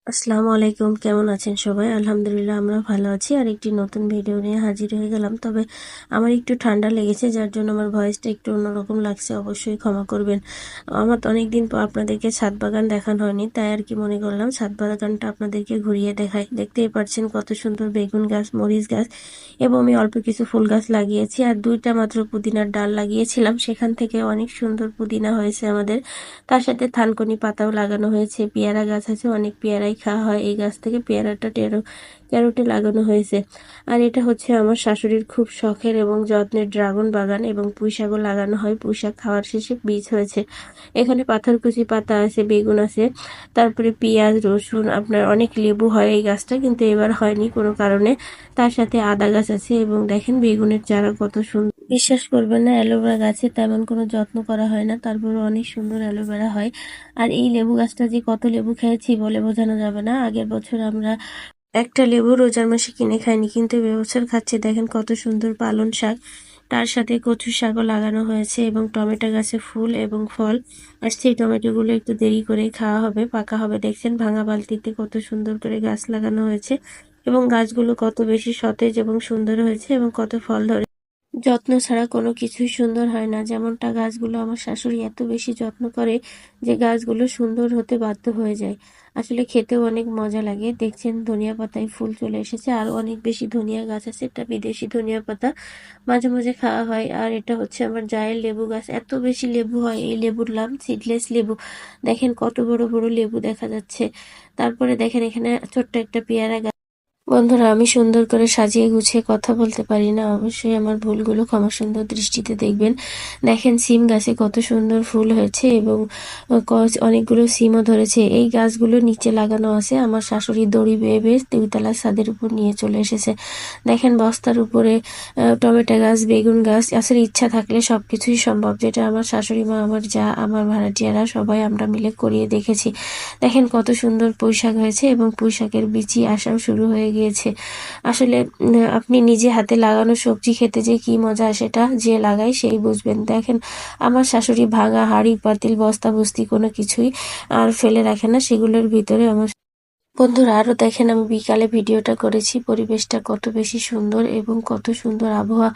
আসসালামু আলাইকুম, কেমন আছেন সবাই? আলহামদুলিল্লাহ আমরা ভালো আছি। আর একটি নতুন ভিডিও নিয়ে হাজির হয়ে গেলাম। তবে আমার একটু ঠান্ডা লেগেছে, যার জন্য আমার ভয়েসটা একটু অন্যরকম লাগছে, অবশ্যই ক্ষমা করবেন। আমার তো অনেকদিন পর আপনাদেরকে ছাদ বাগান দেখানো হয়নি, তাই আর কি মনে করলাম ছাদ বাগানটা আপনাদেরকে ঘুরিয়ে দেখাই। দেখতেই পাচ্ছেন কত সুন্দর বেগুন গাছ, মরিচ গাছ এবং আমি অল্প কিছু ফুল গাছ লাগিয়েছি। আর দুইটা মাত্র পুদিনার ডাল লাগিয়েছিলাম, সেখান থেকে অনেক সুন্দর পুদিনা হয়েছে আমাদের। তার সাথে থানকুনি পাতাও লাগানো হয়েছে। পেয়ারা গাছ আছে, অনেক পেয়ারাই খাওয়া হয় এই গাছ থেকে। পেয়ারাটা ক্যারোটে লাগানো হয়েছে। আর এটা হচ্ছে আমার শাশুড়ির খুব শখের এবং যত্নের ড্রাগন বাগান, এবং পুঁইশাকও লাগানো হয়। পুঁইশাক খাওয়ার শেষে বীজ হয়েছে। এখানে পাথরকুচি পাতা আছে, বেগুন আছে, তারপরে পেঁয়াজ, রসুন, আপনার অনেক লেবু হয় এই গাছটা, কিন্তু এবার হয়নি কোনো কারণে। তার সাথে আদা গাছ আছে, এবং দেখেন বেগুনের চারা কত সুন্দর। বিশ্বাস করবেন না, অ্যালোভেরা গাছে তেমন কোনো যত্ন করা হয় না, তারপরে অনেক সুন্দর অ্যালোভেরা হয়। আর এই লেবু গাছটা যে কত লেবু খেয়েছি বলে বোঝানো যাবে না। আগের বছর আমরা একটা লেবু রোজার মাসে কিনে খাইনি, কিন্তু এবছর খাচ্ছি। দেখেন কত সুন্দর পালং শাক, তার সাথে কচু শাকও লাগানো হয়েছে, এবং টমেটো গাছে ফুল এবং ফল আসছে। এই টমেটোগুলো একটু দেরি করেই খাওয়া হবে, পাকা হবে। দেখছেন ভাঙা বালতিতে কত সুন্দর করে গাছ লাগানো হয়েছে, এবং গাছগুলো কত বেশি সতেজ এবং সুন্দর হয়েছে, এবং কত ফল ধরে। যত্ন ছাড়া কোনো কিছুই সুন্দর হয় না। যেমনটা গাছগুলো আমার শাশুড়ি এত বেশি যত্ন করে যে গাছগুলো সুন্দর হতে বাধ্য হয়ে যায়। আসলে খেতেও অনেক মজা লাগে। দেখছেন ধনিয়া পাতায় ফুল চলে এসেছে, আর অনেক বেশি ধনিয়া গাছ আছে। এটা বিদেশি ধনিয়া পাতা, মাঝে মাঝে খাওয়া হয়। আর এটা হচ্ছে আমার জায়ের লেবু গাছ। এত বেশি লেবু হয়, এই লেবুর নাম সিডলেস লেবু। দেখেন কত বড় বড় লেবু দেখা যাচ্ছে। তারপরে দেখেন এখানে ছোট্ট একটা পেয়ারা গাছ। বন্ধুরা, আমি সুন্দর করে সাজিয়ে গুছিয়ে কথা বলতে পারি না, অবশ্যই আমার ভুলগুলো ক্ষমা সুন্দর দৃষ্টিতে দেখবেন। দেখেন সিম গাছে কত সুন্দর ফুল হয়েছে, এবং অনেকগুলো সিমও ধরেছে। এই গাছগুলো নিচে লাগানো আছে, আমার শাশুড়ি দড়ি বেয়ে বেয়ে 2 তলা ছাদের উপর নিয়ে চলে এসেছে। দেখেন বস্তার উপরে টমেটো গাছ, বেগুন গাছ। আসলে ইচ্ছা থাকলে সবকিছুই সম্ভব, যেটা আমার শাশুড়ি মা, আমার যা, আমার ভাড়াটিয়ারা সবাই আমরা মিলে করিয়ে দেখেছি। দেখেন কত সুন্দর পুঁইশাক হয়েছে, এবং পুঁইশাকের বিচি আসাও শুরু হয়ে গিয়েছে। আসলে আপনি নিজে হাতে লাগানো সবজি খেতে যে কি মজা, সেটা যে লাগায় সেই বুঝবেন। দেখেন আমার শাশুড়ি ভাঙা হাঁড়ি পাতিল বস্তা বস্তি কোনো কিছুই আর ফেলে রাখে না, সেগুলোর ভিতরে আমার। বন্ধুরা, আরো দেখেন আমি বিকালে ভিডিওটা করেছি, পরিবেশটা কত বেশি সুন্দর এবং কত সুন্দর আবহাওয়া,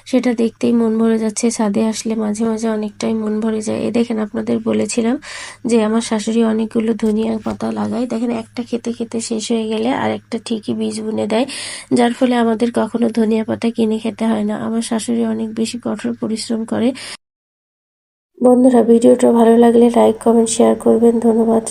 সেটা দেখতেই মন ভরে যাচ্ছে। ছাদে আসলে মাঝে মাঝে অনেকটাই মন ভরে যায়। এই দেখেন আপনাদের বলেছিলাম যে আমার শাশুড়ি অনেকগুলো ধনিয়া পাতা লাগায়। দেখেন একটা খেতে খেতে শেষ হয়ে গেলে আর একটা ঠিকই বীজ বুনে দেয়, যার ফলে আমাদের কখনো ধনিয়া পাতা কিনে খেতে হয় না। আমার শাশুড়ি অনেক বেশি কঠোর পরিশ্রম করে। বন্ধুরা, ভিডিওটা ভালো লাগলে লাইক, কমেন্ট, শেয়ার করবেন। ধন্যবাদ।